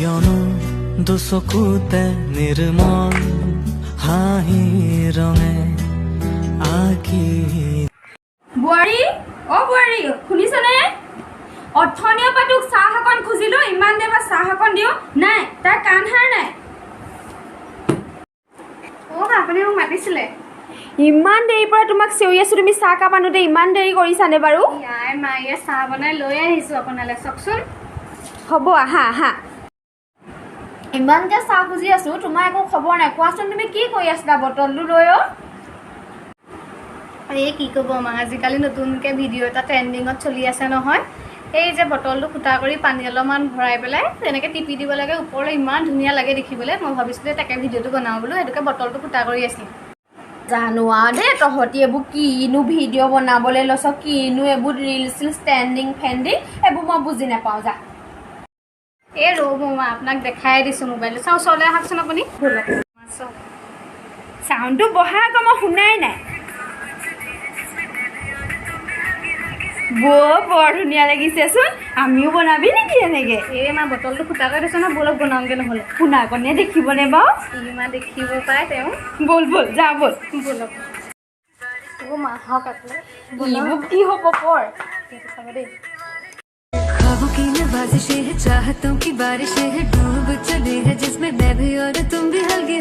কিয়নো দুচকুতে নিৰ্মল হাঁহি ৰঙে আঁকি বুৱাৰী অ বুৱাৰী শুনিছনে অথনিৰ পৰা তোক চাহ অকণ খুজিলো ইমান দেৰি পৰা চাহ অকণ দিওঁ নাই তাৰ কাণ হাৰ নাই আপুনি মোক মাতিছিলে ইমান দেৰিৰ পৰা তোমাক চিঞৰি আছো তুমি চাহ কাপ আনোতে ইমান দেৰি কৰিছানে বাৰু ইয়াই মায়ে চাহ বনাই লৈ আহিছো আপোনালৈ চাওকচোন হ'ব আহা আহা ইমান যে চাহ খুজি আছো তোমাৰ একো খবৰ নাই কোৱাচোন তুমি কি কৰি আছিলা বটলটো লৈ এই কি ক'ব মা আজিকালি নতুনকৈ ভিডিঅ' এটা ট্ৰেণ্ডিঙত চলি আছে নহয় এই যে বটলটো ফুটা কৰি পানী অলপমান ভৰাই পেলাই তেনেকৈ টিপি দিব লাগে ওপৰলৈ ইমান ধুনীয়া লাগে দেখিবলৈ মই ভাবিছিলোঁ তাকে ভিডিঅ'টো বনাওঁ বোলো সেইটোকে বটলটো ফুটা কৰি আছিলোঁ জানো আৰু দেই তহঁতি এইবোৰ কিনো ভিডিঅ' বনাবলৈ লৈছ কিনো এইবোৰ ৰিলচ চিলচ ট্ৰেণ্ডিং ফেণ্ডিং এইবোৰ মই বুজি নাপাওঁ যা এই ৰ'ব মা আপোনাক দেখাই দিছোঁ মোবাইলটো চাওঁ ওচৰলৈ আহকচোন আপুনি চাউণ্ডটো বঢ়াই আকৌ মই শুনাই নাই বৰ ধুনীয়া লাগিছেচোন আমিও বনাবি নেকি এনেকৈ এই মা বটলটো ফুটা কৰি দিছোঁ ন বলক বনাওঁগৈ নহ'লে শুনা কণে দেখিবনে বাৰু মা দেখিব পায় তেওঁ ব'ল ব'ল যা ব'ল বলক এইবোৰ মা হওক আপোনাক এইবোৰ কি হ'ব কৰ চাব দেই ख्वाबों की नवाजिशें हैं चाहतों की बारिशें हैं डूब चले हैं जिसमें मैं भी और तुम भी हल्के